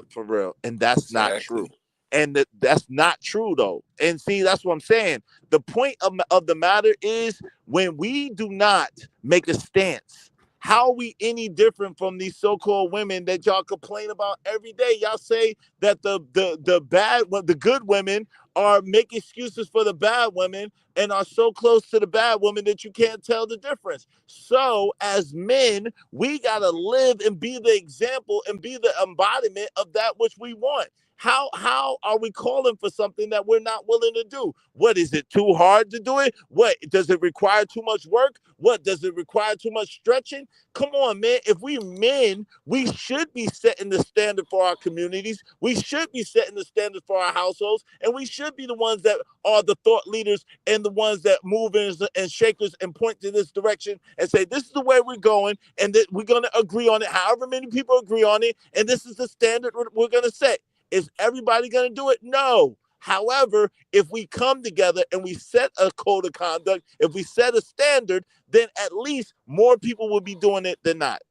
For real, and that's not Exactly. true. And that's not true though. And see, that's what I'm saying. The point of the matter is when we do not make a stance, how are we any different from these so-called women that y'all complain about every day? Y'all say that the good women are make excuses for the bad women and are so close to the bad women that you can't tell the difference. So as men, we gotta live and be the example and be the embodiment of that which we want. How are we calling for something that we're not willing to do? What is it too hard to do it? What does it require too much work? What does it require too much stretching? Come on, man. If we men, we should be setting the standard for our communities. We should be setting the standard for our households, and we should be the ones that are the thought leaders and the ones that move and shakers and point to this direction and say this is the way we're going, and that we're going to agree on it. However many people agree on it, and this is the standard we're going to set. Is everybody going to do it? No. However, if we come together and we set a code of conduct, if we set a standard, then at least more people will be doing it than not.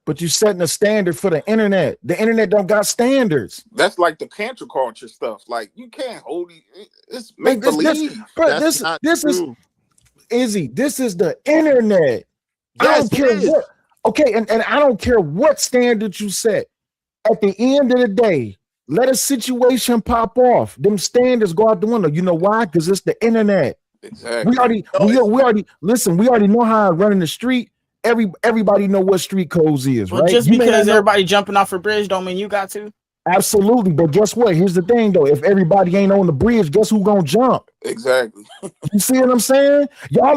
But you setting a standard for the internet. The internet don't got standards. That's like the cancel culture stuff. Like you can't hold it. It's make believe. This is Izzy. This is the internet. Yes, I don't care what. Okay, and I don't care what standard you set. At the end of the day, let a situation pop off. Them standards go out the window. You know why? Because it's the internet. Exactly. We already listen. We already know how I run in the street. Everybody know what street codes is, well, right? Just because everybody jumping off a bridge don't mean you got to. Absolutely, but guess what? Here's the thing, though. If everybody ain't on the bridge, guess who gonna jump? Exactly. You see what I'm saying? Y'all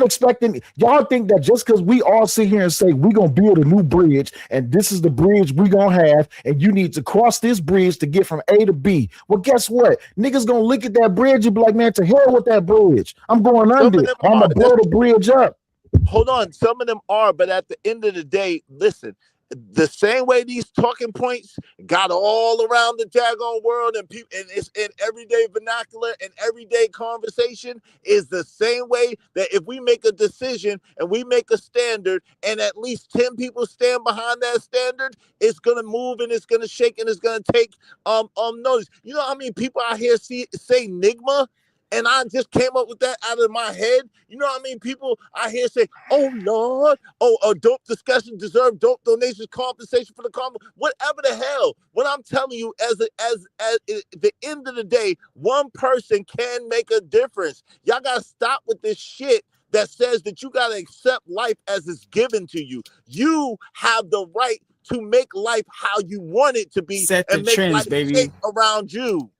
think that just because we all sit here and say we gonna build a new bridge and this is the bridge we gonna have, and you need to cross this bridge to get from A to B. Well, guess what? Niggas gonna look at that bridge and be like, man, to hell with that bridge. I'm going under. I'm gonna blow the bridge up. Hold on, some of them are, but at the end of the day, listen. The same way these talking points got all around the daggone world and people, and it's in everyday vernacular and everyday conversation, is the same way that if we make a decision and we make a standard and at least 10 people stand behind that standard, it's gonna move and it's gonna shake and it's gonna take notice. You know how many people out here say Nigma? And I just came up with that out of my head. You know what I mean? People I hear say, "Oh Lord, a dope discussion deserve dope donations, compensation for the whatever the hell." What I'm telling you, as the end of the day, one person can make a difference. Y'all gotta stop with this shit that says that you gotta accept life as it's given to you. You have the right to make life how you want it to be. Set the and make trends, life baby, around you.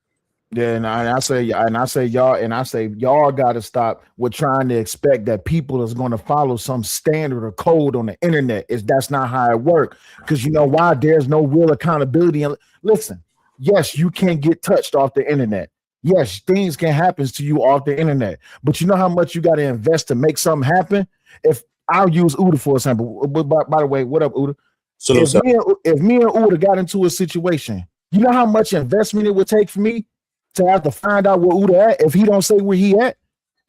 Yeah, and I say y'all got to stop with trying to expect that people is going to follow some standard or code on the internet. That's not how it works. Because you know why? There's no real accountability. And listen, yes, you can get touched off the internet. Yes, things can happen to you off the internet. But you know how much you got to invest to make something happen? If I'll use Uda for example. By the way, what up, Uda? So if me and Uda got into a situation, you know how much investment it would take for me to have to find out where Uda at if he don't say where he at,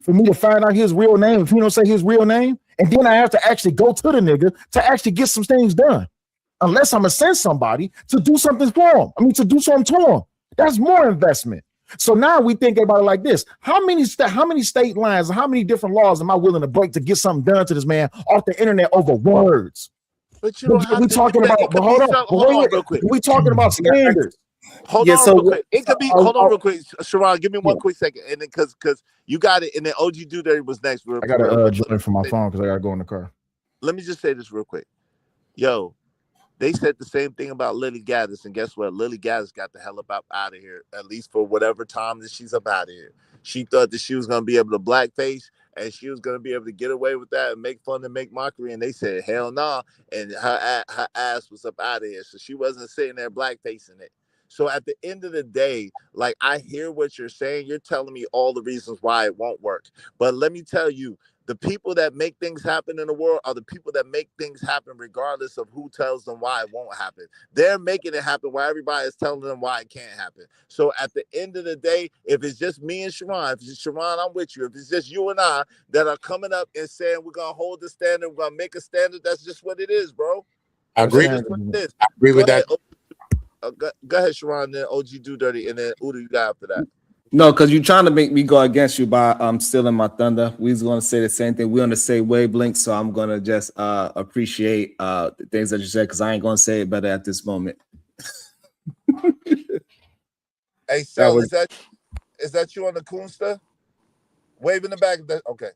for me to find out his real name if he don't say his real name, and then I have to actually go to the nigga to actually get some things done, unless I'm gonna send somebody to do something for him. I mean, to do something to him. That's more investment. So now we think about it like this: how many state lines, how many different laws am I willing to break to get something done to this man off the internet over words? But you don't have to talking about. But hold on, real quick. We talking about standards. Hold on real quick. It could be. Hold on real quick, Sharon. Give me one quick second, and then because you got it, and then OG Dude was next. I got to join from my phone because I got to go in the car. Let me just say this real quick. Yo, they said the same thing about Lily Gaddis, and guess what? Lily Gaddis got the hell up out of here, at least for whatever time that she's up out of here. She thought that she was gonna be able to blackface, and she was gonna be able to get away with that and make fun and make mockery, and they said hell nah, and her ass was up out of here, so she wasn't sitting there blackfacing it. So at the end of the day, like, I hear what you're saying. You're telling me all the reasons why it won't work. But let me tell you, the people that make things happen in the world are the people that make things happen regardless of who tells them why it won't happen. They're making it happen while everybody is telling them why it can't happen. So at the end of the day, if it's just me and Sharon, if it's just Sharon, I'm with you. If it's just you and I that are coming up and saying we're going to hold the standard, we're going to make a standard, that's just what it is, bro. I agree. I agree with that. Go ahead, Sharon. Then OG Do Dirty, and then Udo, you got after that. No, because you're trying to make me go against you by stealing my thunder. We was going to say the same thing. We're on the same wavelength, so I'm going to just appreciate the things that you said, because I ain't going to say it better at this moment. Hey, Sel, is that you on the Coonsta? Wave in the back. Okay.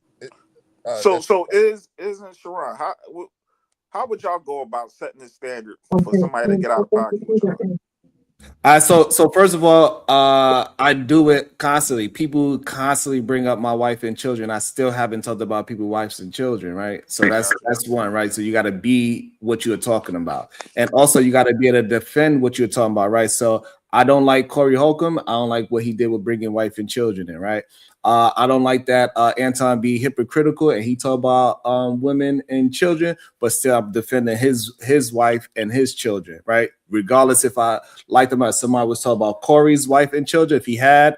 So isn't Sharon? How would y'all go about setting the standard for somebody to get out of pocket with y'all? So first of all, I do it constantly. People constantly bring up my wife and children. I still haven't talked about people's wives and children, right? So that's one, right? So you got to be what you're talking about, and also you got to be able to defend what you're talking about, right? So I don't like Corey Holcomb. I don't like what he did with bringing wife and children in, right? I don't like that Anton be hypocritical and he talk about women and children, but still I'm defending his wife and his children, right? Regardless if I like them or somebody was talking about Corey's wife and children, if he had,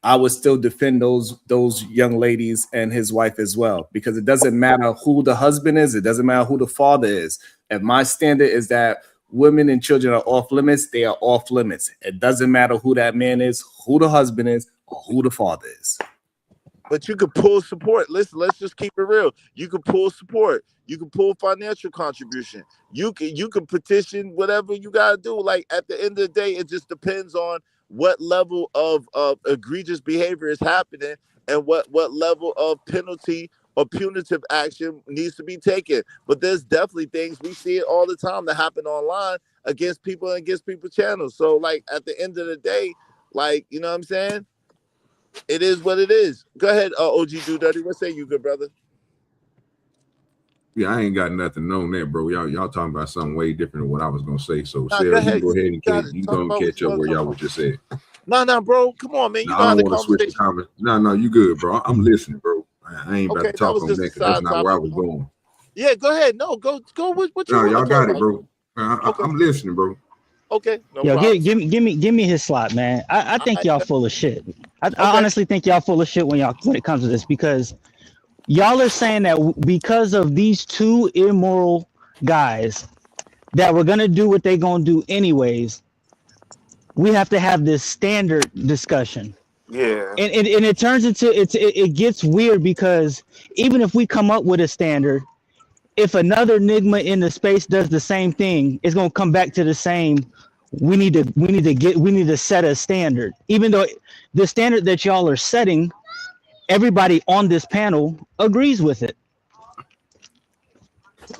I would still defend those young ladies and his wife as well, because it doesn't matter who the husband is, it doesn't matter who the father is. And my standard is that women and children are off limits. They are off limits. It doesn't matter who that man is, who the husband is, or who the father is. But you could pull support. Listen, let's just keep it real. You could pull support. You can pull financial contribution. You can petition whatever you gotta do. Like at the end of the day, it just depends on what level of egregious behavior is happening and what level of penalty or punitive action needs to be taken. But there's definitely things, we see it all the time, that happen online against people and against people's channels. So like at the end of the day, like, you know what I'm saying? It is what it is. Go ahead, OG Do Dirty. What say you, good brother? Yeah, I ain't got nothing on that, bro. Y'all talking about something way different than what I was gonna say. So, Nah, Sarah, go ahead. you go ahead and You gonna catch up where y'all was just said. No, bro. Come on, man. You know I how the don't want to switch the conversation. No, you good, bro. I'm listening, bro. I ain't about Okay, to talk that was on just that a because that's side not where I topic. was going. Yeah, go ahead. No, go with what you No, want y'all to got talk it, bro. Okay. I'm listening, bro. Okay, no Yo, problem. give me his slot, man. I think y'all full of shit. I honestly think y'all full of shit when it comes to this, because y'all are saying that because of these two immoral guys that we're gonna do what they gonna do anyways, we have to have this standard discussion. Yeah. And it turns into it gets weird, because even if we come up with a standard, if another Nigma in the space does the same thing, it's gonna come back to the same. We need to set a standard, even though the standard that y'all are setting, everybody on this panel agrees with it.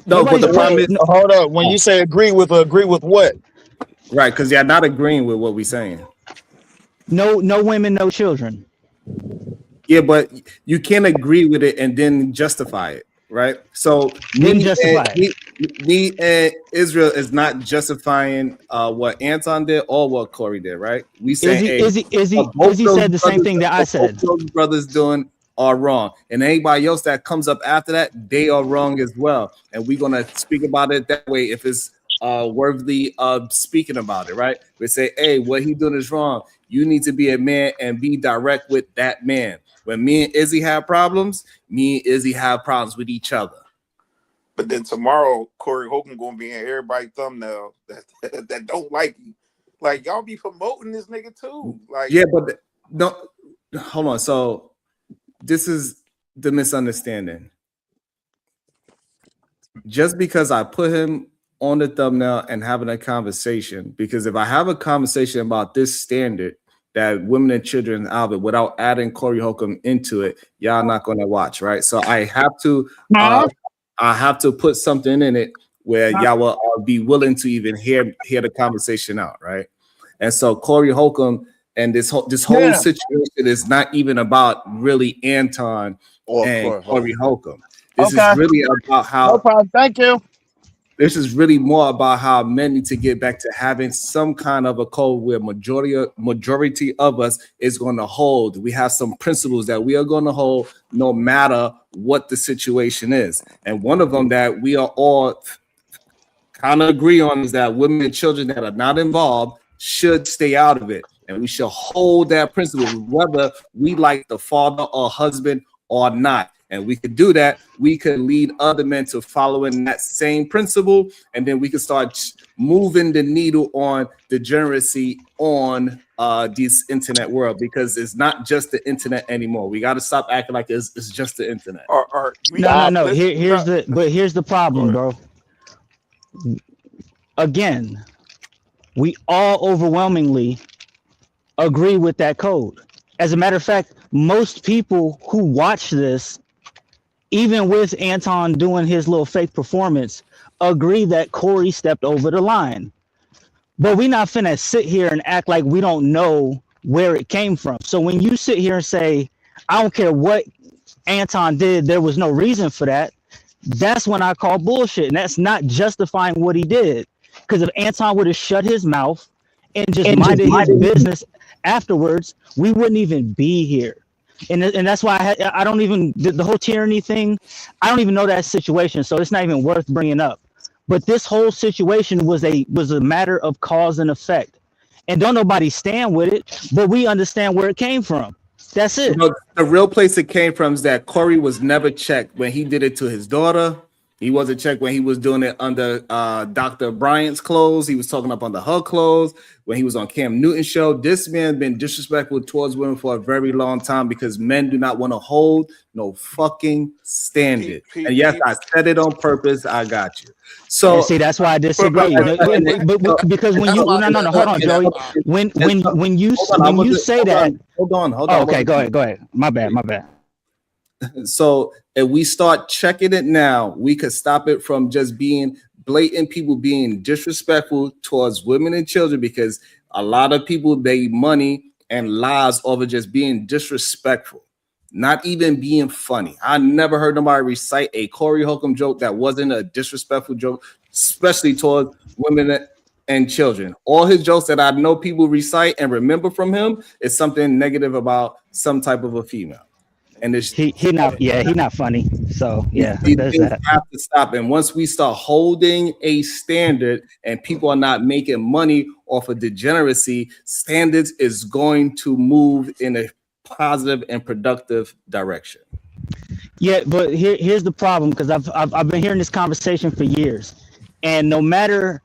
No, but the problem is, Hold up. When you say agree with what? right, because you're not agreeing with what we're saying. No women, no children. Yeah, but you can't agree with it and then justify it, right? So me and Israel is not justifying what Anton did or what Corey did, right? We say, Izzy said the same thing that I said. Both those brothers doing are wrong, and anybody else that comes up after that, they are wrong as well. And we're gonna speak about it that way if it's worthy of speaking about it, right? We say, hey, what he doing is wrong. You need to be a man and be direct with that man. When me and Izzy have problems, me and Izzy have problems with each other. But then tomorrow, Corey Holcomb gonna be in everybody's thumbnail that don't like you. Like, y'all be promoting this nigga too. Like, yeah, but no, hold on. So this is the misunderstanding. Just because I put him on the thumbnail and having a conversation, because if I have a conversation about this standard that women and children out of it without adding Corey Holcomb into it, y'all not going to watch, right? So I have to put something in it where y'all will be willing to even hear the conversation out, right? And so Corey Holcomb and this whole situation is not even about really Anton and Corey Holcomb. This is really about how. No problem. Thank you. This is really more about how men need to get back to having some kind of a code where majority of us is going to hold. We have some principles that we are going to hold no matter what the situation is. And one of them that we are all kind of agree on is that women and children that are not involved should stay out of it. And we should hold that principle, whether we like the father or husband or not. And we could do that. We could lead other men to following that same principle, and then we could start moving the needle on degeneracy on this internet world, because it's not just the internet anymore. We got to stop acting like it's just the internet. No. Here's the problem, bro. Again, we all overwhelmingly agree with that code. As a matter of fact, most people who watch this, even with Anton doing his little fake performance, agree that Corey stepped over the line. But we're not finna sit here and act like we don't know where it came from. So when you sit here and say, I don't care what Anton did, there was no reason for that, that's when I call bullshit. And that's not justifying what he did. Because if Anton would have shut his mouth and just minded his business afterwards, we wouldn't even be here. And that's why I don't even, the whole tyranny thing, I don't even know that situation. So it's not even worth bringing up. But this whole situation was a matter of cause and effect. And don't nobody stand with it, but we understand where it came from. That's it. The real place it came from is that Corey was never checked when he did it to his daughter. He wasn't checked when he was doing it under Dr. Bryant's clothes. He was talking up under her clothes when he was on Cam Newton's show. This man been disrespectful towards women for a very long time because men do not want to hold no fucking standard. And yes, I said it on purpose. I got you. So see, that's why I disagree. But because when you no, hold on, Joey. When you say that, hold on. Okay, go ahead. My bad. So if we start checking it now, we could stop it from just being blatant people being disrespectful towards women and children, because a lot of people made money and lives over just being disrespectful, not even being funny. I never heard nobody recite a Corey Holcomb joke that wasn't a disrespectful joke, especially towards women and children. All his jokes that I know people recite and remember from him is something negative about some type of a female. And he not funny. So yeah, there's that. Have to stop. And once we start holding a standard and people are not making money off of degeneracy, standards is going to move in a positive and productive direction. Yeah, but here's the problem, because I've been hearing this conversation for years, and no matter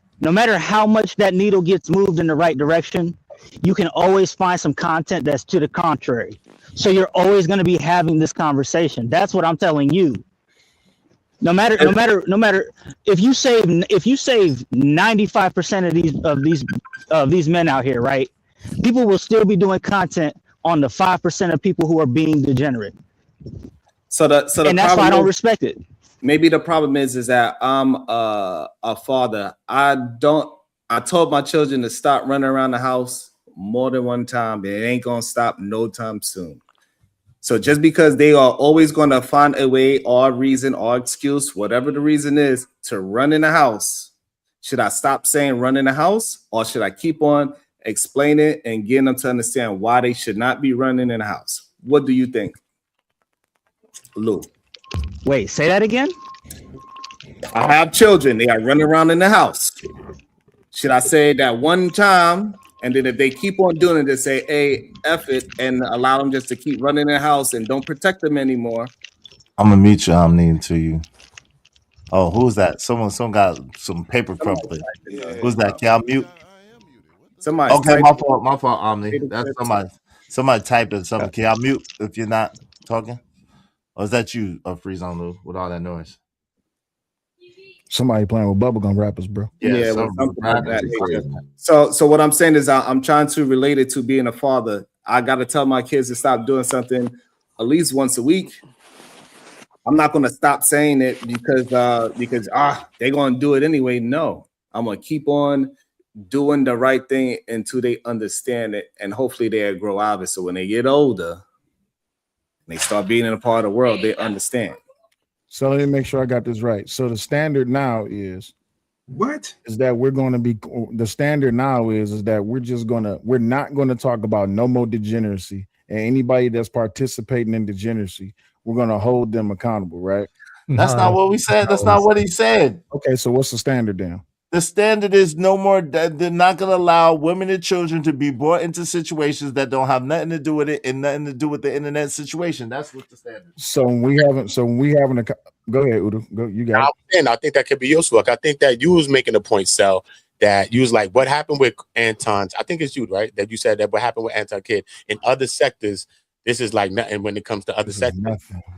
how much that needle gets moved in the right direction, you can always find some content that's to the contrary. So you're always going to be having this conversation. That's what I'm telling you. No matter if you save 95% of these men out here, right? People will still be doing content on the 5% of people who are being degenerate. So that's why I don't respect it. Maybe the problem is that I'm a father. I told my children to stop running around the house more than one time. It ain't gonna stop no time soon. So just because they are always gonna find a way or reason or excuse, whatever the reason is, to run in the house, should I stop saying run in the house, or should I keep on explaining and getting them to understand why they should not be running in the house? What do you think, Lou? Wait, say that again. I have children. They are running around in the house. Should I say that one time, and then if they keep on doing it, they say, hey, F it, and allow them just to keep running in the house and don't protect them anymore? I'm going to mute you. I'm needing to you. Oh, who's that? Someone got some paper crumpling. Who's that? Can I mute? Somebody. Okay, my fault, Omni. That's somebody typing something. Can I mute if you're not talking? Or is that you, Freeze on Lou, with all that noise? Somebody playing with bubblegum rappers, bro. Yeah, so what I'm saying is I'm trying to relate it to being a father. I got to tell my kids to stop doing something at least once a week. I'm not going to stop saying it because they're going to do it anyway. No, I'm going to keep on doing the right thing until they understand it, and hopefully they'll grow out of it. So when they get older, they start being in a part of the world, they understand. So let me make sure I got this right. So the standard now is that we're going to be we're not going to talk about no more degeneracy, and anybody that's participating in degeneracy, we're going to hold them accountable, right? That's not what we said. That's not what he said. Okay, so what's the standard then? The standard is no more. They're not going to allow women and children to be brought into situations that don't have nothing to do with it and nothing to do with the internet situation. That's what the standard is. So when we having a go ahead, Udo. Go, you got it. And I think that could be useful. Like, I think that you was making a point, Sel, that you was like, what happened with Anton's? I think it's you, right? That you said that what happened with Anton Kid in other sectors. This is like nothing when it comes to other sectors.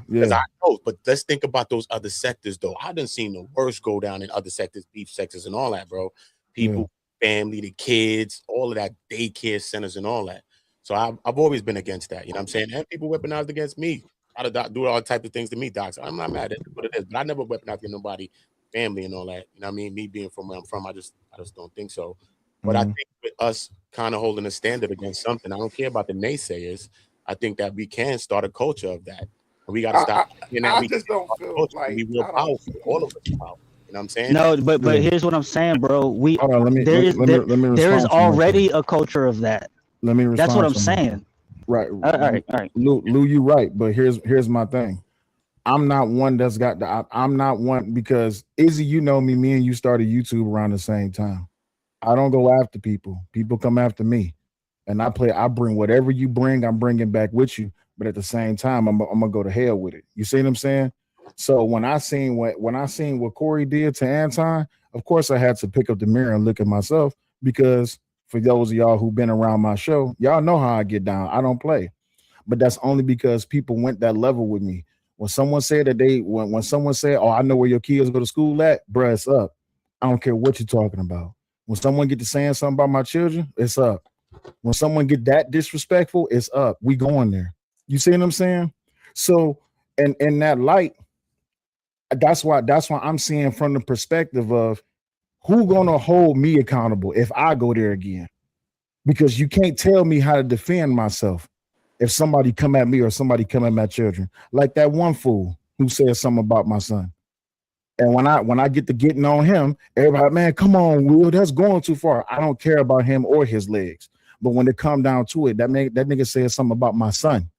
Because I know, but let's think about those other sectors, though. I done seen the worst go down in other sectors, beef sectors and all that, bro. People, family, the kids, all of that, daycare centers and all that. So I've always been against that. You know what I'm saying? And people weaponized against me. Try to do all types of things to me, docs. I'm not mad at what it is, but I never weaponized against nobody, family and all that. You know what I mean? Me being from where I'm from, I just don't think so. But I think with us kind of holding a standard against something, I don't care about the naysayers. I think that we can start a culture of that. And we got to stop. I just don't feel like we real powerful. All of us are powerful. You know what I'm saying? No, but here's what I'm saying, bro. There is respond already a culture of that. Let me respond. That's what I'm saying. Right. All right. Lou, you right, but here's my thing. I'm not one that's got the. I'm not one because Izzy, you know me. Me and you started YouTube around the same time. I don't go after people. People come after me, and I bring whatever you bring. I'm bringing back with you. But at the same time, I'm gonna go to hell with it. You see what I'm saying? So when I seen what Corey did to Anton, of course I had to pick up the mirror and look at myself because for those of y'all who've been around my show, y'all know how I get down. I don't play, but that's only because people went that level with me. When someone said that when someone said, "Oh, I know where your kids go to school at," bruh, it's up. I don't care what you're talking about. When someone get to saying something about my children, it's up. When someone get that disrespectful, it's up. We going there. You see what I'm saying? So, and in that light, that's why I'm seeing from the perspective of who gonna hold me accountable if I go there again. Because you can't tell me how to defend myself if somebody come at me or somebody come at my children. Like that one fool who said something about my son. And when I get to getting on him, everybody, man, come on, Will, that's going too far. I don't care about him or his legs. But when it come down to it, that nigga said something about my son.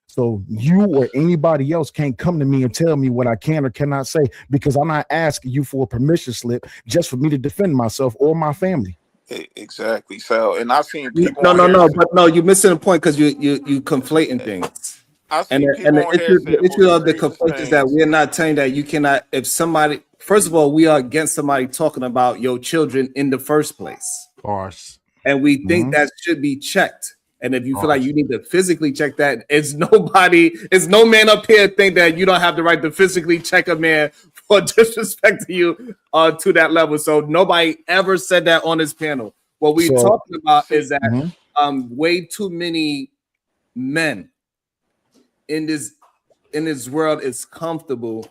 So you or anybody else can't come to me and tell me what I can or cannot say because I'm not asking you for a permission slip just for me to defend myself or my family. Exactly. So, and I've seen people. No, you're missing the point because you conflating things. And the issue of the conflict is that we're not telling that you cannot. If somebody, first of all, we are against somebody talking about your children in the first place. Of course. And we think that should be checked. And if you feel like you need to physically check that, it's no man up here think that you don't have the right to physically check a man for disrespecting you to that level. So nobody ever said that on this panel. What we're talking about is that way too many men in this world is comfortable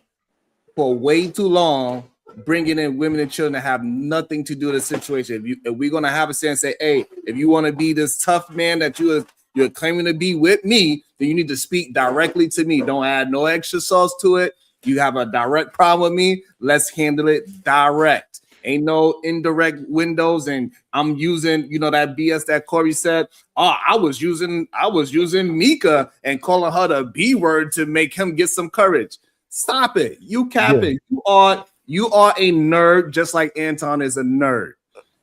for way too long bringing in women and children that have nothing to do with the situation. If we're gonna have a say and say, hey, if you want to be this tough man that you're claiming to be with me, then you need to speak directly to me. Don't add no extra sauce to it. You have a direct problem with me. Let's handle it direct. Ain't no indirect windows. And I'm using, that BS that Corey said. Oh, I was using Mika and calling her the B word to make him get some courage. Stop it. You capping. Yeah. You are a nerd, just like Anton is a nerd.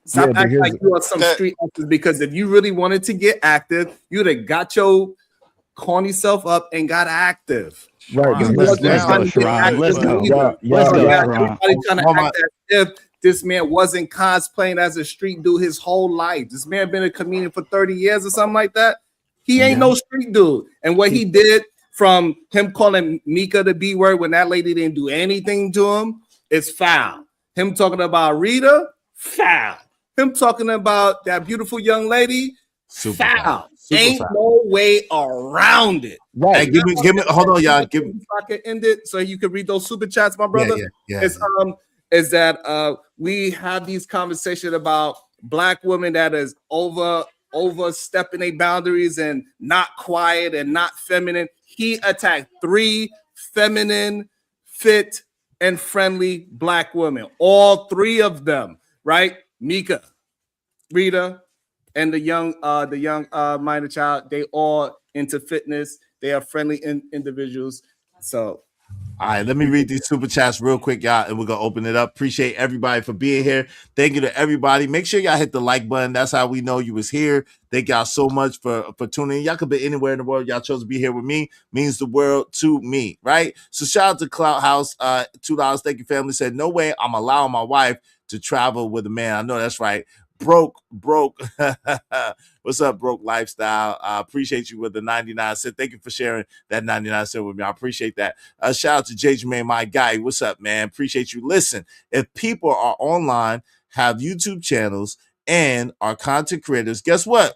Stop acting like you are some street actors, because if you really wanted to get active, you'd have got your corny self up and got active. Right. Let's go. Everybody trying to act as if this man wasn't cosplaying as a street dude his whole life. This man been a comedian for 30 years or something like that. He ain't no street dude. And what he did, from him calling Mika the B word when that lady didn't do anything to him, it's foul. Him talking about Rita, foul. Him talking about that beautiful young lady, foul. Ain't no way around it. Right. Hey, give me. Hold on, y'all. Give me. I can end it so you can read those super chats, my brother. Yeah. Is that we have these conversations about black women that is overstepping their boundaries and not quiet and not feminine. He attacked 3 feminine, fit, and friendly black women. All 3 of them, right? Mika, Rita, and the young minor child. They all into fitness. They are friendly individuals. So All right, let me read these super chats real quick, y'all, and we're gonna open it up. Appreciate everybody for being here. Thank you to everybody. Make sure y'all hit the like button. That's how we know you was here. Thank y'all so much for tuning in. Y'all could be anywhere in the world. Y'all chose to be here with me. Means the world to me, right? So shout out to Cloud House. $2. Thank you, family. Said no way I'm allowing my wife to travel with a man. I know that's right. Broke. What's up, broke lifestyle? I appreciate you with the 99 cent. Thank you for sharing that 99 cent with me. I appreciate that. Shout out to J. Jermaine, my guy. What's up, man? Appreciate you. Listen, if people are online, have YouTube channels, and are content creators, guess what?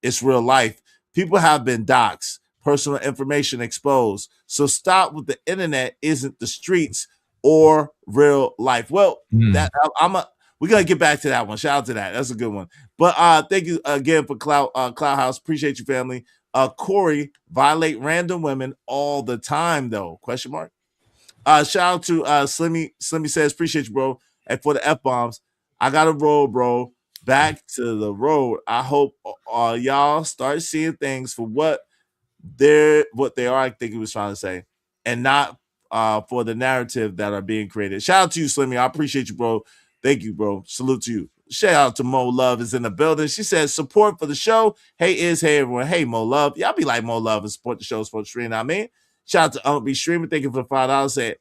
It's real life. People have been doxxed, personal information exposed. So stop with the internet isn't the streets or real life. Well, we're gonna get back to that one. Shout out to that. That's a good one. But thank you again for Cloud House. Appreciate you, family. Corey, violate random women all the time, though? Question mark. Shout out to Slimmy. Slimmy says, appreciate you, bro. And for the F-bombs, I gotta roll, bro. Back to the road. I hope y'all start seeing things for what they are. I think he was trying to say, and not for the narrative that are being created. Shout out to you, Slimmy. I appreciate you, bro. Thank you, bro. Salute to you. Shout out to Mo Love is in the building. She says support for the show. Hey everyone. Hey Mo Love. Y'all be like Mo Love and support the show, support the stream. I mean, shout out to Be Streaming. Thank you for the $5. Said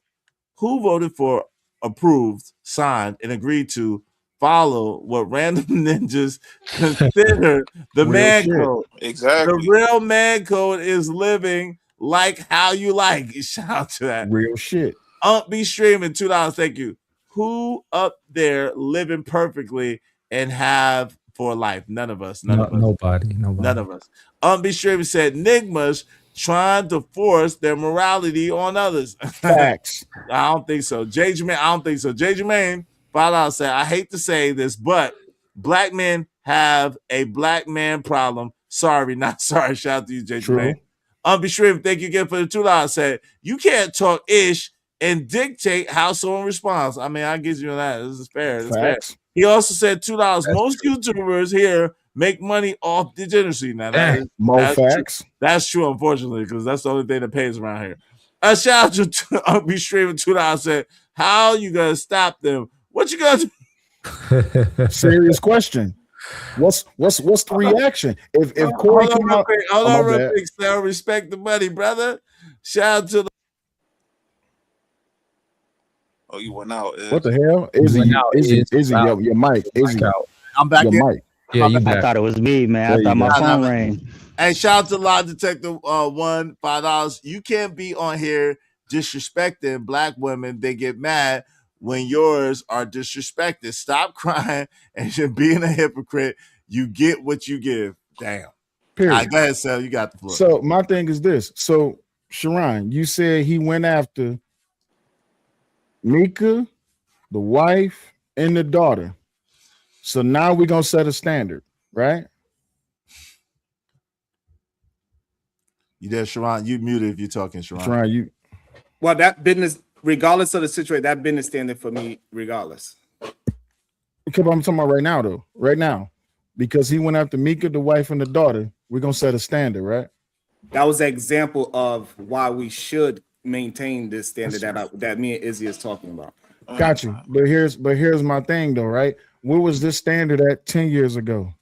who voted for approved, signed, and agreed to follow what random ninjas consider the man code. Exactly. The real man code is living like how you like. Shout out to that. Real shit. Be Streaming, $2. Thank you. Who up there living perfectly and have for life? None of us. Nobody. None of us. Be Streaming said Nigmas trying to force their morality on others. Facts. I don't think so. J. Jermaine, I don't think so. J. Jermaine, $5 said, I hate to say this, but black men have a black man problem. Sorry, not sorry. Shout out to you, J. Jermaine. Be Streaming, thank you again for the $2. Said you can't talk ish and dictate how someone responds. I mean, I give you that. This is fair. This fair. He also said $2. Most YouTubers here make money off degeneracy. Now that's facts. True. That's true, unfortunately, because that's the only thing that pays around here. Shout out to Be Streaming, $2. Said, how you gonna stop them? What you gonna do? Serious question. What's the reaction? If Corey hold on real quick, Sarah, respect the money, brother. Shout out to the. Oh, you went out. What the hell? Izzy, your mic. Izzy, I'm back your in. Mic. Yeah, you I thought it was me, man. I thought my phone rang. And shout out to Lie Detective $1, $5. You can't be on here disrespecting black women. They get mad when yours are disrespected. Stop crying and you're being a hypocrite. You get what you give. Damn. Period. All right, go ahead, Sal. You got the floor. So my thing is this. So Sharon, you said he went after Mika, the wife, and the daughter. So now we're gonna set a standard, right? You there, Sharon? You muted if you're talking, Sharon. Sharon, you. Well, that business, regardless of the situation, that business standard for me, regardless. Because I'm talking about right now, though. Right now, because he went after Mika, the wife, and the daughter. We're gonna set a standard, right? That was an example of why we should maintain this standard that me and Izzy is talking about. Got you. But here's my thing, though, right? Where was this standard at 10 years ago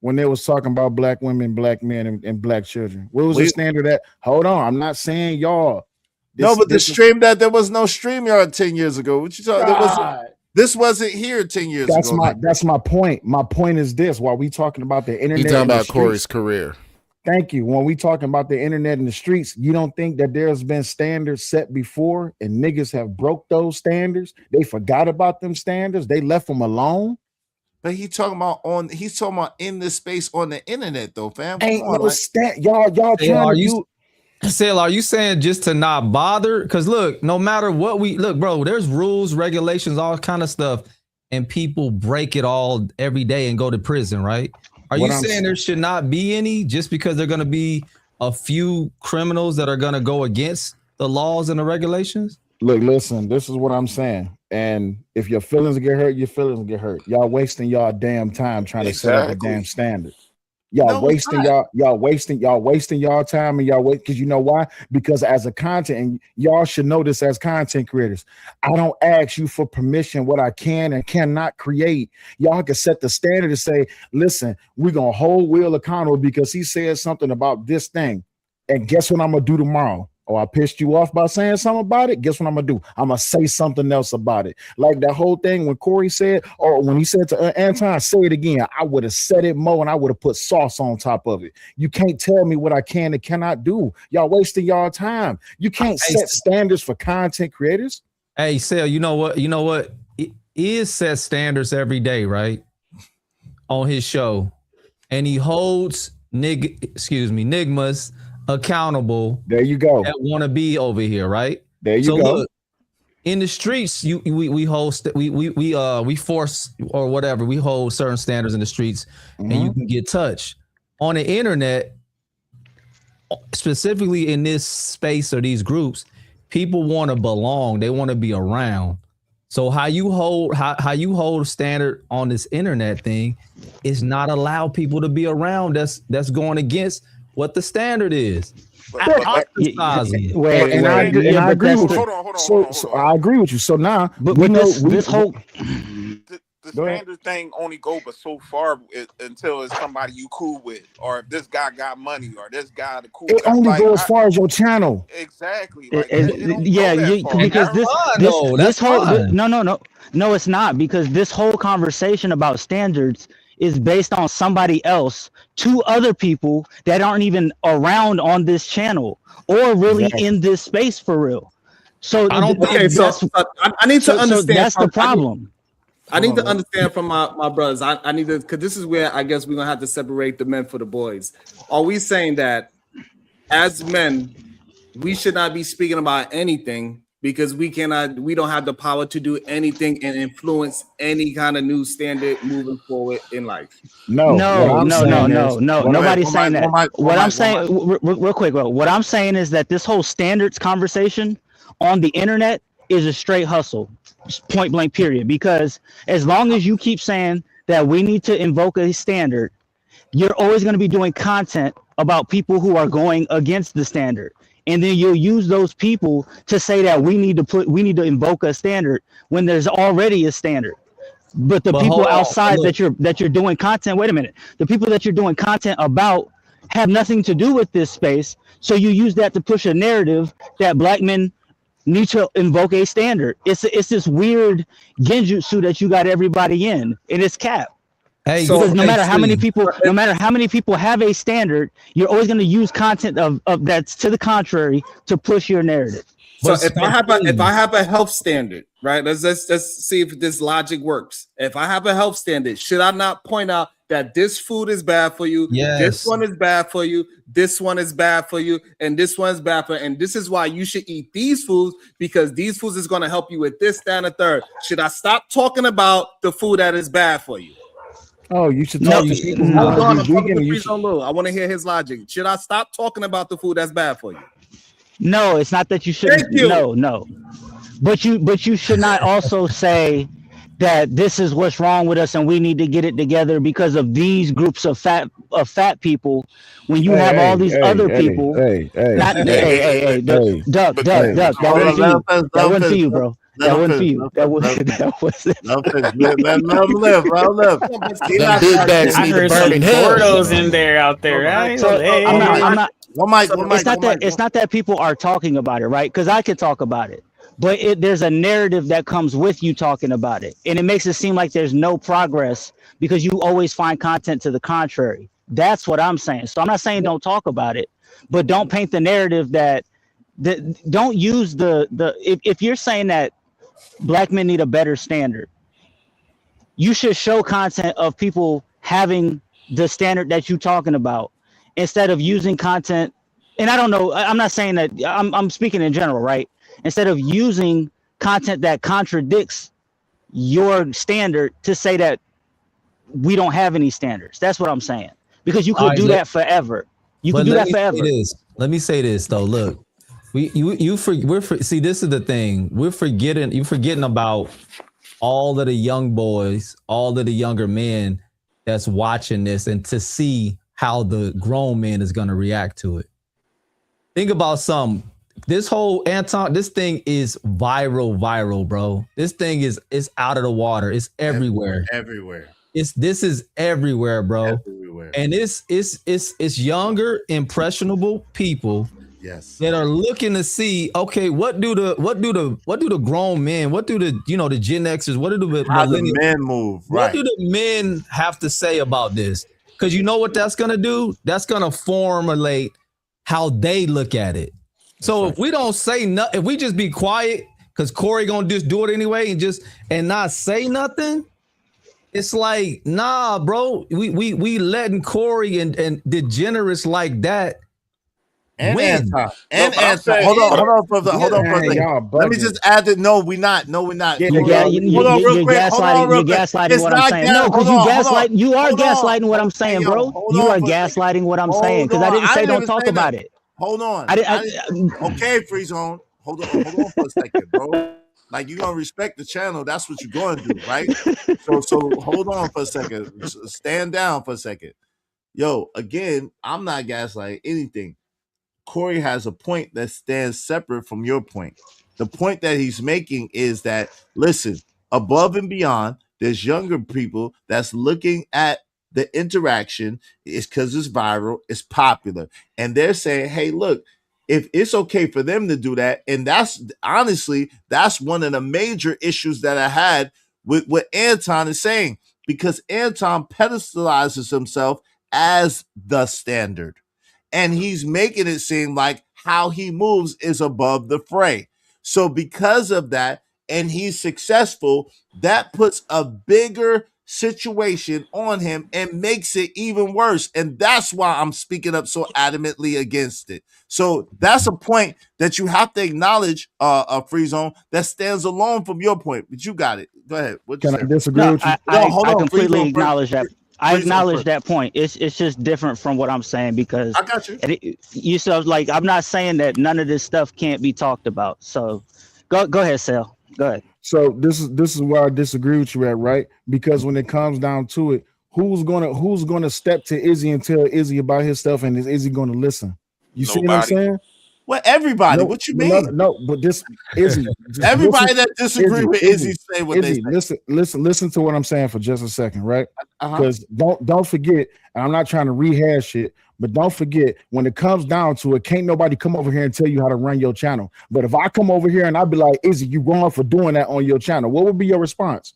when they was talking about black women, black men, and black children? Where was the standard at? Hold on, I'm not saying y'all. There was no StreamYard 10 years ago. What you talking? This wasn't here 10 years ago. That's my point. My point is this: while we talking about the internet, you talking about Corey's career. Thank you. When we talking about the internet and the streets, you don't think that there's been standards set before and niggas have broke those standards? They forgot about them standards. They left them alone. But he's talking about in this space on the internet, though, fam. Ain't no y'all trying to do. Sale, are you saying just to not bother? Because look, no matter what bro, there's rules, regulations, all kind of stuff, and people break it all every day and go to prison, right? Are you saying there should not be any just because they're going to be a few criminals that are going to go against the laws and the regulations? Look, listen, this is what I'm saying. And if your feelings get hurt, your feelings get hurt. Y'all wasting y'all damn time trying to set up a damn standard. Y'all No, it's wasting not. y'all wasting y'all time, and y'all wait, because you know why? Because as a content, and y'all should know this as content creators, I don't ask you for permission what I can and cannot create. Y'all can set the standard to say, listen, we're gonna hold Will accountable because he said something about this thing. And guess what I'm gonna do tomorrow? Oh, I pissed you off by saying something about it. Guess what I'm gonna do? I'm gonna say something else about it. Like that whole thing when Corey said, or when he said to Anton, say it again. I would have said it more, and I would have put sauce on top of it. You can't tell me what I can and cannot do. Y'all wasting y'all time. You can't set standards for content creators. Hey, Sel, you know what? It is set standards every day, right? On his show, and he holds Nigmas accountable. There you go. That want to be over here, right? There you go. Look, in the streets, we force or whatever. We hold certain standards in the streets, and you can get touched. On the internet, specifically in this space or these groups, people want to belong. They want to be around. So how you hold a standard on this internet thing is not allow people to be around. That's going against what the standard is. I agree with you. So I agree with you. So now, the standard thing only go but so far until it's somebody you cool with, or if this guy got money, or this guy the cool. It guy. only goes as far as your channel. Exactly. Because this whole no, it's not, because this whole conversation about standards is based on somebody else, two other people that aren't even around on this channel or really in this space for real. So I don't. Okay, so I need to understand. So that's the problem. I need to understand from my brothers. I need to, because this is where I guess we're gonna have to separate the men for the boys. Are we saying that as men we should not be speaking about anything because we don't have the power to do anything and influence any kind of new standard moving forward in life? No. Nobody's saying that. What I'm saying, real quick, bro. What I'm saying is that this whole standards conversation on the internet is a straight hustle, point blank, period. Because as long as you keep saying that we need to invoke a standard, you're always going to be doing content about people who are going against the standard. And then you'll use those people to say that we need to invoke a standard when there's already a standard. But people outside that you're doing content, wait a minute, the people that you're doing content about have nothing to do with this space. So you use that to push a narrative that black men need to invoke a standard. It's this weird genjutsu that you got everybody in, and it's cap. Hey, because no matter how many people have a standard, you're always going to use content of that's to the contrary to push your narrative. So if I have a health standard, right? Let's see if this logic works. If I have a health standard, should I not point out that this food is bad for you? Yes. This one is bad for you. This one is bad for you, and this one's bad for you. And this is why you should eat these foods, because these foods is going to help you with this, that, and the third. Should I stop talking about the food that is bad for you? Oh, you should talk to people. Hold on, I want to hear his logic. Should I stop talking about the food that's bad for you? No, it's not that you shouldn't. No. But you should not also say that this is what's wrong with us and we need to get it together because of these groups of fat people. When you have all these other people, Duck. That wasn't for you, bro. That wasn't for you. That was. Let him live, bro. Live. I heard some Gordos in there out there. Right? So I'm not. It's not that people are talking about it, right? Because I could talk about it, but there's a narrative that comes with you talking about it, and it makes it seem like there's no progress because you always find content to the contrary. That's what I'm saying. So I'm not saying don't talk about it, but don't paint the narrative that don't use if you're saying that black men need a better standard, you should show content of people having the standard that you're talking about instead of using content. And I don't know, I'm not saying that, I'm speaking in general, right? Instead of using content that contradicts your standard to say that we don't have any standards. That's what I'm saying. Because you could do that forever. You can do that forever. Let me say this though. Look, see, this is the thing. You're forgetting about all of the young boys, all of the younger men that's watching this, and to see how the grown man is gonna react to it. Think about something. This whole Anton, this thing is viral, bro. This thing is out of the water. It's everywhere. This is everywhere, bro. Everywhere. And it's younger, impressionable people. Yes. That are looking to see, okay, what do the grown men, what do the Gen Xers, what do the millennials, men move? What do the men have to say about this? Because you know what that's gonna do? That's gonna formulate how they look at it. So if we don't say nothing, if we just be quiet, because Corey gonna just do it anyway and not say nothing, it's like, nah, bro, we letting Corey and degenerates like that. And win. Anton. Hold on for a second. Let me just add that. No, we're not. You're gaslighting what I'm saying. No, because you are gaslighting what I'm saying, bro. You are gaslighting what I'm saying because I didn't say don't talk about it. Hold on. Okay, free zone. Hold on for a second, bro. Like, you're gonna respect the channel. That's what you're gonna do, right? So hold on for a second. Stand down for a second. Yo, again, I'm not gaslighting anything. Corey has a point that stands separate from your point. The point that he's making is that, listen, above and beyond, there's younger people that's looking at the interaction. It's because it's viral, it's popular. And they're saying, hey, look, if it's okay for them to do that, and that's honestly, that's one of the major issues that I had with what Anton is saying, because Anton pedestalizes himself as the standard. And he's making it seem like how he moves is above the fray. So because of that, and he's successful, that puts a bigger situation on him and makes it even worse. And that's why I'm speaking up so adamantly against it. So that's a point that you have to acknowledge, Free Zone, that stands alone from your point. But you got it. Go ahead. Can I disagree with you? I completely acknowledge that. I acknowledge that point. It's just different from what I'm saying because I got you. You so like I'm not saying that none of this stuff can't be talked about. So go ahead, Sal. Go ahead. So this is where I disagree with you at, right? Because when it comes down to it, who's gonna step to Izzy and tell Izzy about his stuff, and is Izzy gonna listen? You see what I'm saying? Well, everybody. What you mean? No, but this Izzy. Everybody that disagree with Izzy say what they say. Listen to what I'm saying for just a second, right? Because don't forget, and I'm not trying to rehash it, but don't forget, when it comes down to it, can't nobody come over here and tell you how to run your channel. But if I come over here and I be like, Izzy, you wrong for doing that on your channel, what would be your response?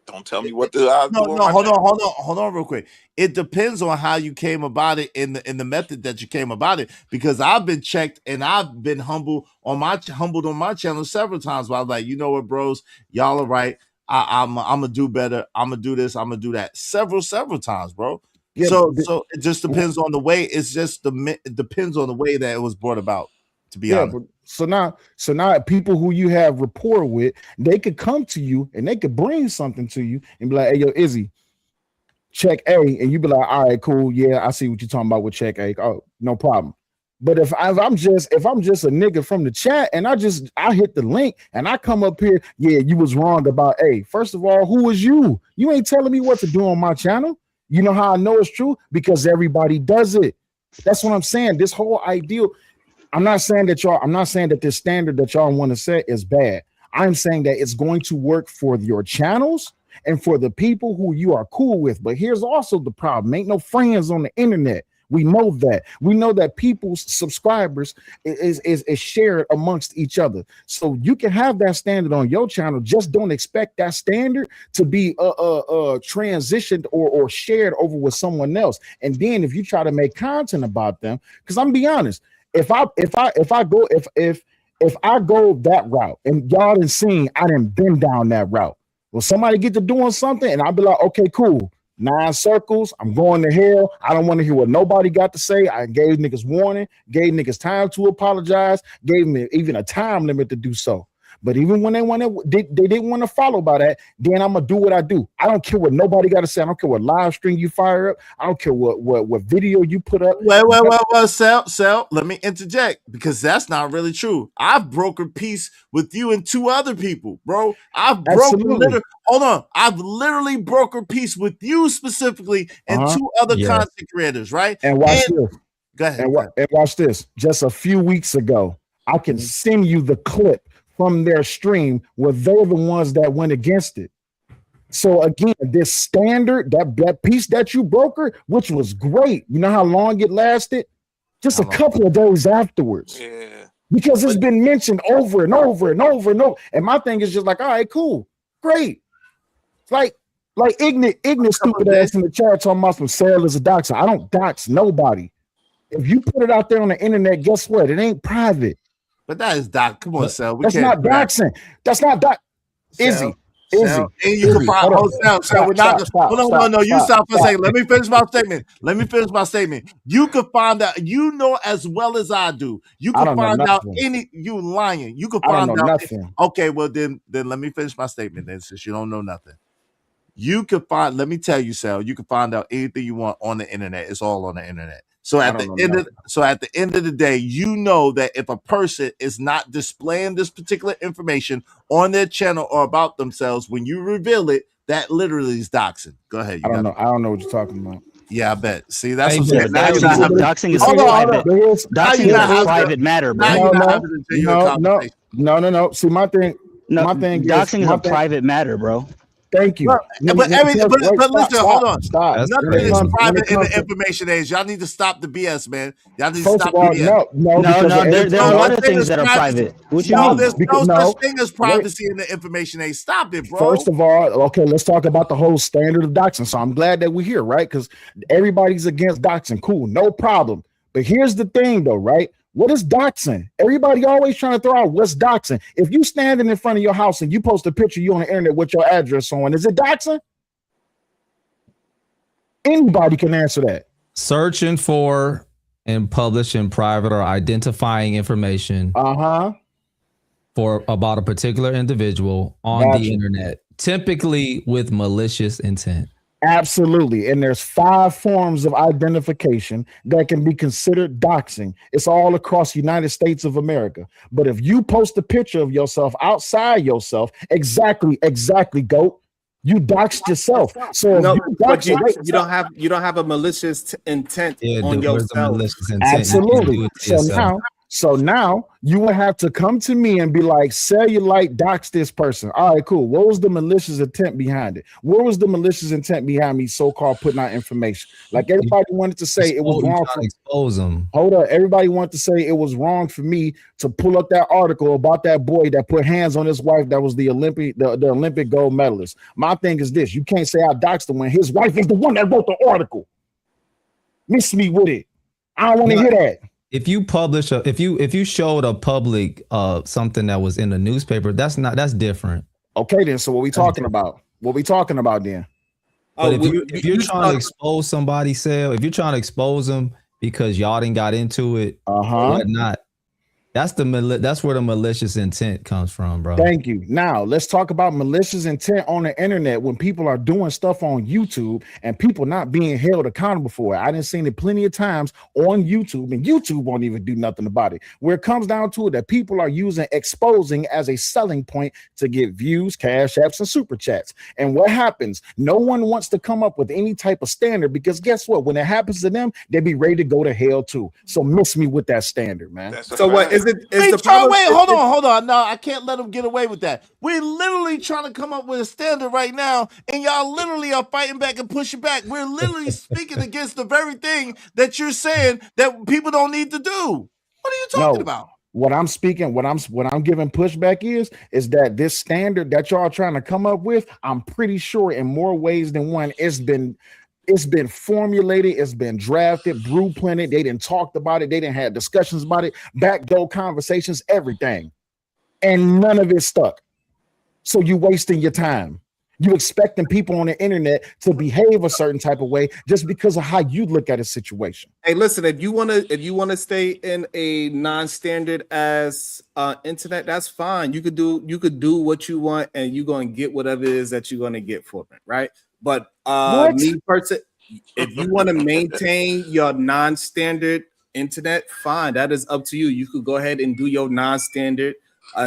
Don't tell me what to hold on real quick. It depends on how you came about it in the method that you came about it, because I've been checked and I've been humbled on my channel several times where I'm like, you know what, bros, y'all are right. I'm gonna do better. I'm gonna do this. I'm gonna do that several times, bro. Yeah, so it just depends on the way. It depends on the way that it was brought about, to be honest. So now people who you have rapport with, they could come to you and they could bring something to you and be like, hey, yo, Izzy, check A. And you be like, all right, cool. Yeah, I see what you're talking about with check A. Oh, no problem. But if I'm just a nigga from the chat and I hit the link and I come up here, yeah, you was wrong about A. First of all, who is you? You ain't telling me what to do on my channel. You know how I know it's true? Because everybody does it. That's what I'm saying. This whole ideal. I'm not saying that this standard that y'all want to set is bad. I'm saying that it's going to work for your channels and for the people who you are cool with. But here's also the problem. Ain't no friends on the internet. We know that. We know that people's subscribers is shared amongst each other. So you can have that standard on your channel. Just don't expect that standard to be transitioned or shared over with someone else. And then if you try to make content about them, because I'm be honest, if I go that route, and y'all done seen I done been down that route. Well, somebody get to doing something, and I'll be like, okay, cool. 9 circles. I'm going to hell. I don't want to hear what nobody got to say. I gave niggas warning, gave niggas time to apologize, gave me even a time limit to do so. But even when they didn't want to follow by that, then I'm gonna do what I do. I don't care what nobody got to say. I don't care what live stream you fire up. I don't care what video you put up. Well, Sal, let me interject because that's not really true. I've brokered peace with you and 2 other people, bro. I've literally brokered peace with you specifically and 2 other content creators, right? And watch this. Go ahead. And watch this. Just a few weeks ago, I can send you the clip from their stream where they're the ones that went against it. So again, this standard, that piece that you brokered, which was great. You know how long it lasted? Just a couple of days afterwards. Yeah. Because it's been mentioned over and over and over and over. And my thing is just like, all right, cool, great. It's like ignorant stupid ass in the chat talking about some sale is a doxer. I don't dox nobody. If you put it out there on the internet, guess what? It ain't private. But that is doc. Come on, Sal. That's not doxing. That's not doc. Izzy. And you can find hold on. No, you stop for a second. Let me finish my statement. You can find out, you know as well as I do. You can find out you lying. You can find out nothing. Okay, well then let me finish my statement then, since you don't know nothing. You can find, let me tell you, Sal, you can find out anything you want on the internet. It's all on the internet. So at the end of the day, you know that if a person is not displaying this particular information on their channel or about themselves, when you reveal it, that literally is doxing. Go ahead. I don't know what you're talking about. Yeah, I bet. See, that's what I'm saying. Doxing is private. Doxing is a private matter, bro. No. See, my thing. Doxing is a private matter, bro. Thank you. But listen, hold on. Stop. Nothing is private in the information age. Y'all need to stop the BS, man. Y'all need to stop the BS. No. There are a lot of things that are private. What you mean? There's no such thing as privacy in the information age. Stop it, bro. First of all, okay, let's talk about the whole standard of doxing. So I'm glad that we're here, right? Because everybody's against doxing. Cool, no problem. But here's the thing, though, right? What is doxing? Everybody always trying to throw out what's doxing. If you standing in front of your house and you post a picture you on the internet with your address on, is it doxing? Anybody can answer that. Searching for and publishing private or identifying information for about a particular individual on the internet, typically with malicious intent. Absolutely. And there's 5 forms of identification that can be considered doxing. It's all across the United States of America. But if you post a picture of yourself outside yourself, exactly, GOAT, you doxed yourself. So you don't have a malicious intent on yourself. Absolutely. So now you will have to come to me and be like, Cellulite dox this person. All right, cool. What was the malicious intent behind it? What was the malicious intent behind me so-called putting out information? Like everybody wanted to say it was wrong for expose them. Hold up. Everybody wanted to say it was wrong for me to pull up that article about that boy that put hands on his wife that was the Olympic gold medalist. My thing is this. You can't say I doxed him when his wife is the one that wrote the article. Miss me with it. I don't want to hear that. If you publish if you showed a public something that was in the newspaper, that's different. Okay, then. So what we talking about? What we talking about then? But if you're trying to expose somebody, if you're trying to expose them because y'all didn't got into it, whatnot, that's where the malicious intent comes from, bro. Thank you. Now let's talk about malicious intent on the internet when people are doing stuff on YouTube and people not being held accountable for it. I done seen it plenty of times on YouTube, and YouTube won't even do nothing about it. Where it comes down to it, that people are using exposing as a selling point to get views, cash apps, and super chats. And what happens? No one wants to come up with any type of standard because guess what? When it happens to them, they be ready to go to hell too. So miss me with that standard, man. So what is it? Wait, hold on. No, I can't let them get away with that. We're literally trying to come up with a standard right now, and y'all literally are fighting back and pushing back. We're literally speaking against the very thing that you're saying that people don't need to do. What are you talking about? What I'm giving pushback is that this standard that y'all are trying to come up with, I'm pretty sure in more ways than one, it's been formulated, it's been drafted, blueprinted. They didn't talked about it, they didn't have discussions about it, backdoor conversations, everything, and none of it stuck. So you wasting your time. You expecting people on the internet to behave a certain type of way just because of how you look at a situation. Hey, listen, if you wanna stay in a non-standard as internet, that's fine. You could do what you want, and you're gonna get whatever it is that you're gonna get for it, right? But me person, if you want to maintain your non-standard internet, fine. That is up to you. You could go ahead and do your non-standard.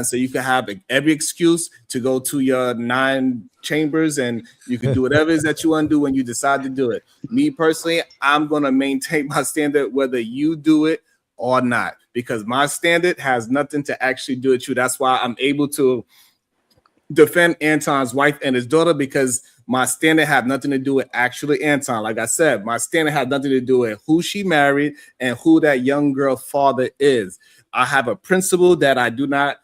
So you can have every excuse to go to your 9 chambers, and you can do whatever it is that you want to do when you decide to do it. Me personally, I'm going to maintain my standard whether you do it or not, because my standard has nothing to actually do with you. That's why I'm able to defend Anton's wife and his daughter, because my standard had nothing to do with actually Anton. Like I said, my standard had nothing to do with who she married and who that young girl's father is. I have a principle that I do not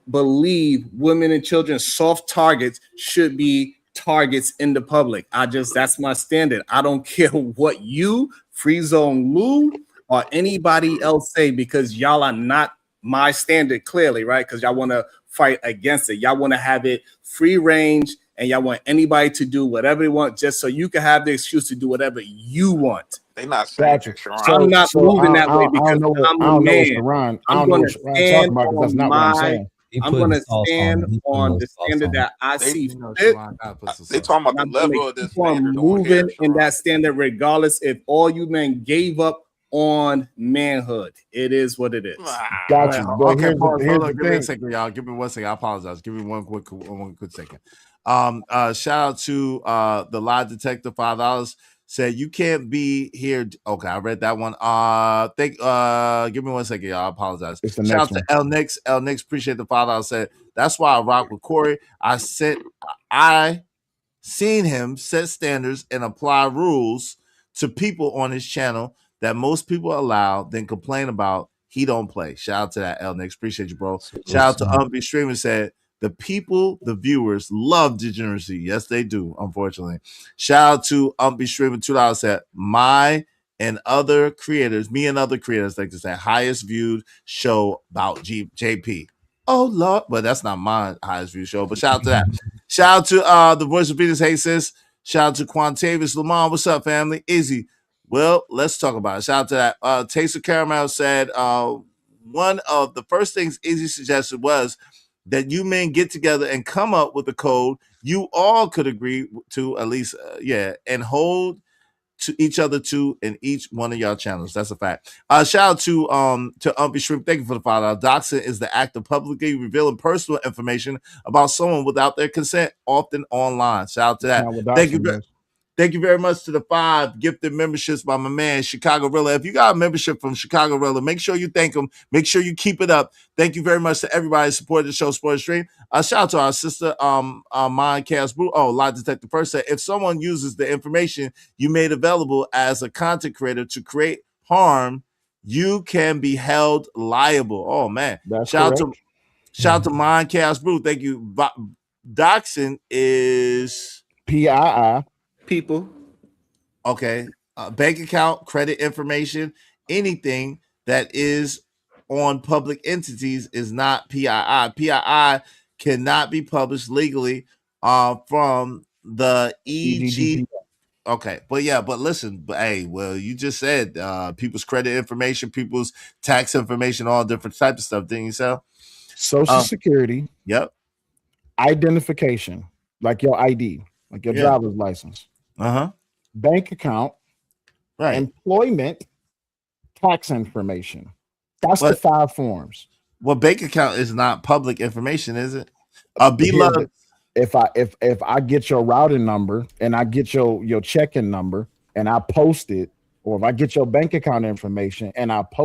believe women and children, soft targets, should be targets in the public. That's my standard. I don't care what you, Free Zone Lou, or anybody else say, because y'all are not my standard, clearly, right? Because y'all want to fight against it. Y'all want to have it free range, and y'all want anybody to do whatever they want just so you can have the excuse to do whatever you want. They not saying that, I'm not moving that way because I'm a man. I'm going to stand on the standard that I see fit. They talking about the level of this standard. Moving in that standard, regardless if all you men gave up on manhood. It is what it is. Got you. But Okay, here's the give me a thing. second, y'all. Give me 1 second. I apologize. Give me one quick second. Shout out to the lie detector, $5. Said you can't be here. Okay, I read that one. Give me 1 second, y'all. I apologize. It's the Shout next out to L Nix. L Nix, appreciate the $5. Said that's why I rock with Corey. I seen him set standards and apply rules to people on his channel that most people allow, then complain about. He don't play. Shout out to that, L Nix. Appreciate you, bro. Shout out to Umpy Streamer. Said the people, the viewers, love degeneracy. Yes, they do, unfortunately. Shout out to Umpy Streamer, $2. Said me and other creators, like to say, highest viewed show about JP. Oh Lord, but that's not my highest viewed show. But shout out to that. Shout out to the Voice of Venus. Hey sis. Shout out to Quantavious Lamont. What's up, family? Izzy. Well, let's talk about it. Shout out to that. Taste of Caramel said one of the first things Izzy suggested was that you men get together and come up with a code you all could agree to, at least, and hold to each other to in each one of y'all channels. That's a fact. Shout out to Umpy Shrimp. Thank you for the $5. Doxing is the act of publicly revealing personal information about someone without their consent, often online. Shout out to that. Thank you very much to the 5 gifted memberships by my man, Chicago Rilla. If you got a membership from Chicago Rilla, make sure you thank them. Make sure you keep it up. Thank you very much to everybody who supported the show, Sport Stream. Shout out to our sister, Mind Chaos Brew. Oh, Lie Detector first said, if someone uses the information you made available as a content creator to create harm, you can be held liable. Oh, man. Shout out to Mind Chaos Brew. Thank you. Doxing is PII. People. Okay. Bank account, credit information, anything that is on public entities is not PII. PII cannot be published legally from the EG. Okay, but listen, you just said people's credit information, people's tax information, all different types of stuff, didn't you, Sal? Social Security. Yep. Identification, like your ID, like your driver's license. Bank account, right? Employment, tax information. That's the 5 forms. Well, bank account is not public information, is it? If I get your routing number and I get your checking number and I post it, or if I get your bank account information and I post